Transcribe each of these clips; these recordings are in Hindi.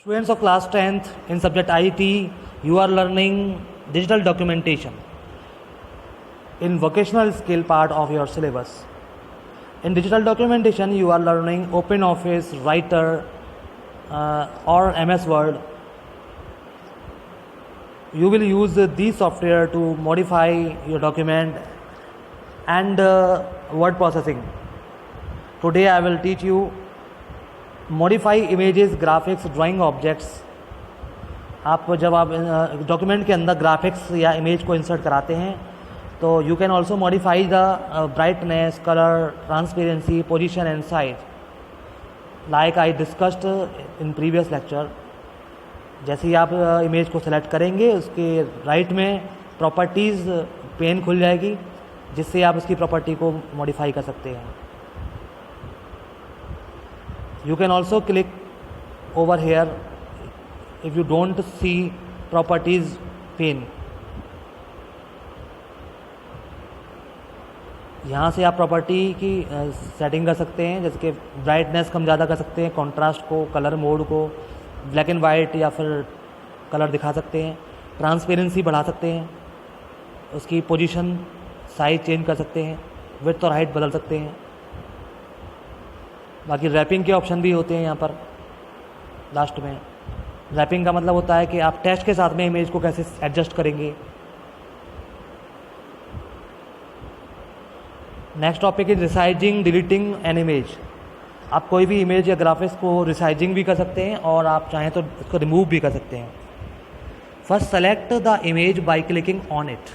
Students of class 10th in subject IT, you are learning digital documentation in vocational skill part of your syllabus. In digital documentation, you are learning OpenOffice, Writer, or MS Word. You will use these software to modify your document and word processing. Today I will teach you modify images, graphics, drawing objects. आप जब आप डॉक्यूमेंट के अंदर ग्राफिक्स या इमेज को इंसर्ट कराते हैं तो you can also modify the brightness, colour, transparency, position and size like I discussed in previous lecture. जैसे ही आप इमेज को सेलेक्ट करेंगे उसके राइट में प्रॉपर्टीज़ पेन खुल जाएगी जिससे आप उसकी प्रॉपर्टी को मॉडिफाई कर सकते हैं. You can also click over here if you don't see properties pane. यहाँ से आप प्रॉपर्टी की सेटिंग कर सकते हैं, जैसे कि ब्राइटनेस कम ज़्यादा कर सकते हैं, कॉन्ट्रास्ट को, कलर मोड को, ब्लैक एंड वाइट या फिर कलर दिखा सकते हैं, ट्रांसपेरेंसी बढ़ा सकते हैं, उसकी पोजीशन साइज चेंज कर सकते हैं, विड्थ और हाइट बदल सकते हैं. बाकी रैपिंग के ऑप्शन भी होते हैं यहाँ पर लास्ट में. रैपिंग का मतलब होता है कि आप टेक्स्ट के साथ में इमेज को कैसे एडजस्ट करेंगे. Next topic is resizing, deleting an image. आप कोई भी इमेज या ग्राफिक्स को रिसाइजिंग भी कर सकते हैं और आप चाहें तो इसको रिमूव भी कर सकते हैं. First select the image by clicking on it.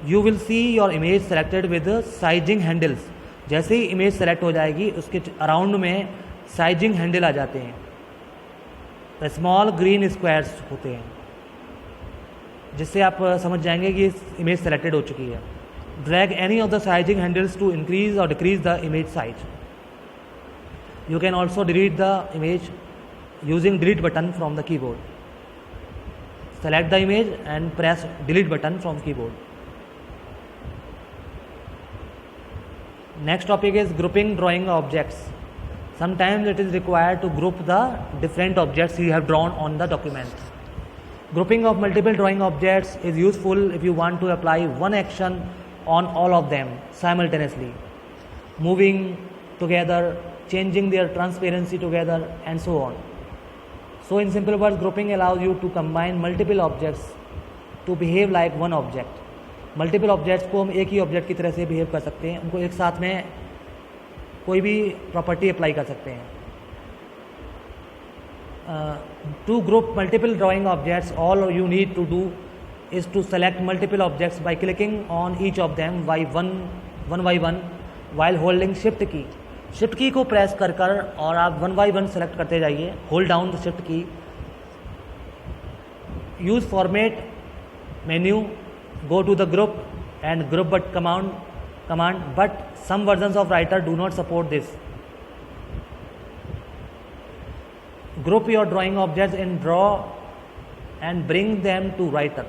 You will see your image selected with sizing handles. जैसे ही इमेज सेलेक्ट हो जाएगी उसके अराउंड में साइजिंग हैंडल आ जाते हैं, स्मॉल ग्रीन स्क्वायर्स होते हैं, जिससे आप समझ जाएंगे कि इमेज सेलेक्टेड हो चुकी है. Drag any of the sizing handles to increase और decrease the image size. You can also delete the image using delete button from the keyboard. Select the image and press delete button from keyboard. Next topic is grouping drawing objects. Sometimes it is required to group the different objects you have drawn on the document. Grouping of multiple drawing objects is useful if you want to apply one action on all of them simultaneously, moving together, changing their transparency together, and so on. So in simple words, grouping allows you to combine multiple objects to behave like one object. Multiple objects को हम एक ही ऑब्जेक्ट की तरह से बिहेव कर सकते हैं, उनको एक साथ में कोई भी प्रॉपर्टी अप्लाई कर सकते हैं. To group multiple drawing objects, all you need to do is to select multiple objects by clicking on each of them by one by one while holding shift key. Shift key को प्रेस कर और आप वन बाई वन सेलेक्ट करते जाइए. होल्ड डाउन द शिफ्ट की. Use format menu, go to the group and group but command, but some versions of Writer do not support this. Group your drawing objects in draw and bring them to Writer.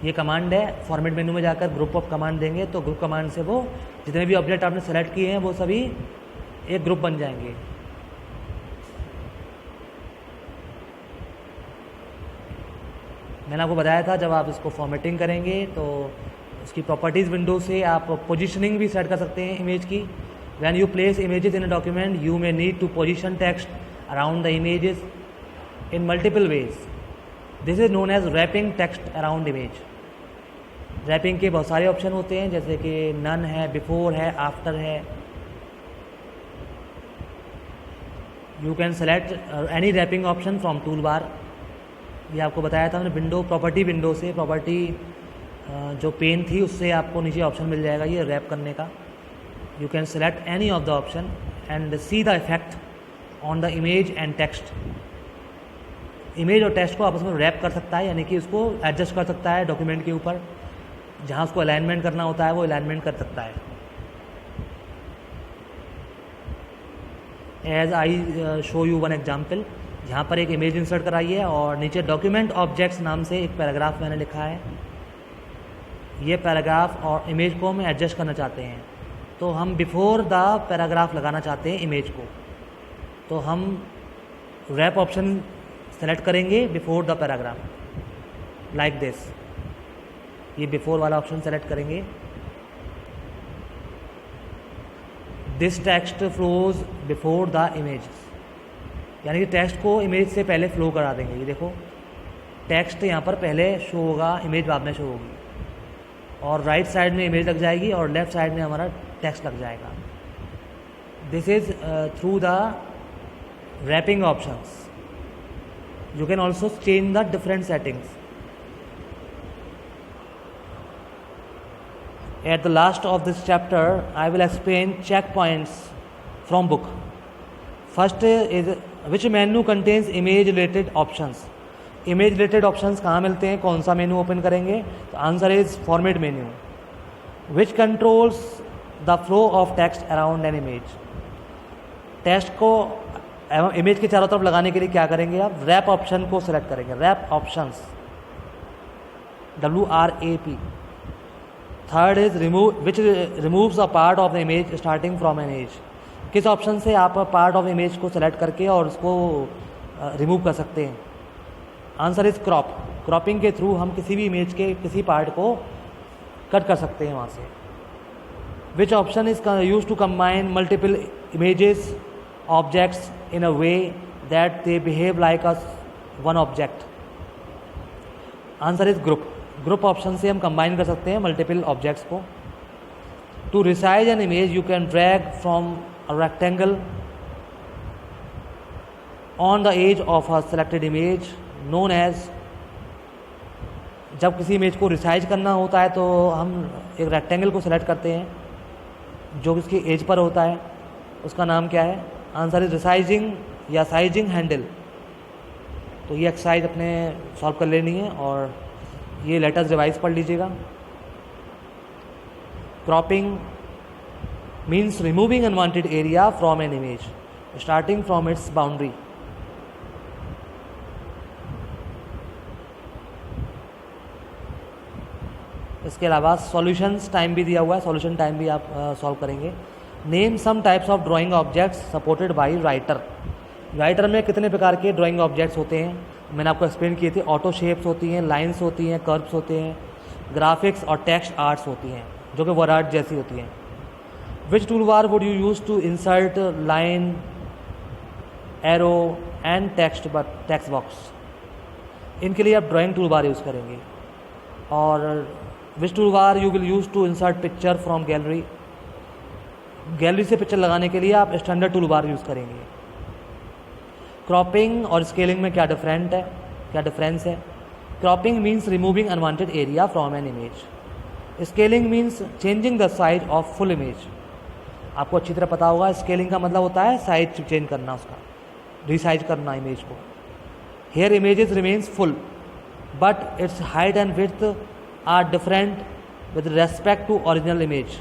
ये कमांड है. फॉर्मेट मेन्यू में जाकर ग्रुप ऑफ कमांड देंगे तो ग्रुप कमांड से वो जितने भी ऑब्जेक्ट आपने सेलेक्ट किए हैं वो सभी एक ग्रुप बन जाएंगे. मैंने आपको बताया था जब आप इसको फॉर्मेटिंग करेंगे तो उसकी प्रॉपर्टीज़ विंडो से आप पोजीशनिंग भी सेट कर सकते हैं इमेज की. When you place images in a document you may need to position text around the images in multiple ways. This is known as wrapping text around image. Wrapping के बहुत सारे ऑप्शन होते हैं, जैसे कि नन है, बिफोर है, आफ्टर है. You can select any wrapping option from toolbar. ये आपको बताया था मैंने विंडो, प्रॉपर्टी विंडो से, प्रॉपर्टी जो पेन थी उससे आपको नीचे ऑप्शन मिल जाएगा ये रैप करने का. You can select any of the option and see the effect on the image and text. Image और टेक्स्ट को आपस में रैप कर सकता है, यानी कि उसको एडजस्ट कर सकता है डॉक्यूमेंट के ऊपर. जहाँ उसको अलाइनमेंट करना होता है वो अलाइनमेंट कर सकता है. As I show you one example. यहाँ पर एक इमेज इंसर्ट कराई है और नीचे डॉक्यूमेंट ऑब्जेक्ट्स नाम से एक पैराग्राफ मैंने लिखा है. ये पैराग्राफ और इमेज को हम एडजस्ट करना चाहते हैं, तो हम बिफोर द पैराग्राफ लगाना चाहते हैं इमेज को, तो हम रैप ऑप्शन सेलेक्ट करेंगे before the paragraph like this. ये बिफोर वाला ऑप्शन सेलेक्ट करेंगे। This text flows before the image, यानी कि टेक्स्ट को इमेज से पहले फ्लो करा देंगे। ये देखो टेक्स्ट यहाँ पर पहले शो होगा, इमेज बाद में शो होगी, और राइट साइड में इमेज लग जाएगी और लेफ्ट साइड में हमारा टेक्स्ट लग जाएगा। This is through the wrapping options. You can also change the different settings. At the last of this chapter, I will explain checkpoints from book. First is which menu contains image related options. Image related options कहाँ मिलते हैं, कौन सा मेन्यू ओपन करेंगे? तो answer is format menu. Which controls the flow of text around an image. Text को इमेज के चारों तरफ लगाने के लिए क्या करेंगे आप? रैप ऑप्शन को सिलेक्ट करेंगे। Wrap options, WRAP। Third is remove, which removes a part of the image starting from an image. किस ऑप्शन से आप पार्ट ऑफ इमेज को सेलेक्ट करके और उसको रिमूव कर सकते हैं? Answer is crop. क्रॉपिंग के थ्रू हम किसी भी इमेज के किसी पार्ट को कट कर सकते हैं वहाँ से। Which option is use to combine multiple images objects in a way that they behave like a one object. Answer is group. Group option से हम कंबाइन कर सकते हैं मल्टीपल ऑब्जेक्ट्स को। To resize an image you can drag from a rectangle on the edge of a selected image known edge. जब किसी इमेज को रिसाइज करना होता है तो हम एक रेक्टेंगल को सेलेक्ट करते हैं जो इसकी एज पर होता है, उसका नाम क्या है? आंसर इज रिसाइजिंग या साइजिंग हैंडल। तो ये एक्सरसाइज अपने सॉल्व कर लेनी है और ये लेटेस्ट डिवाइस पढ़ लीजिएगा। Cropping means removing unwanted area from an image starting from its boundary. इसके अलावा सॉल्यूशंस टाइम भी दिया हुआ है, सॉल्यूशन टाइम भी आप सॉल्व करेंगे। Name some types of drawing objects supported by Writer. Writer में कितने प्रकार के ड्राइंग ऑब्जेक्ट्स होते हैं मैंने आपको एक्सप्लेन किए थे। ऑटो शेप्स होती हैं, लाइंस होती हैं, कर्व्स होते हैं, ग्राफिक्स और टेक्स्ट आर्ट्स होती हैं जो कि वर्ड आर्ट जैसी होती हैं। Which tool bar would you use to insert line, arrow and text box? इनके लिए आप ड्राइंग टूल बार यूज़ करेंगे। और which tool bar you will use to insert picture from gallery? Gallery से पिक्चर लगाने के लिए आप स्टैंडर्ड टूल बार यूज़ करेंगे। क्रॉपिंग और स्केलिंग में क्या डिफरेंस है? Cropping means removing unwanted area from an image. Scaling means changing the size of full image. आपको अच्छी तरह पता होगा स्केलिंग का मतलब होता है साइज चेंज करना, उसका रिसाइज करना इमेज को। Here images remains full but its height and width are different with respect to original image.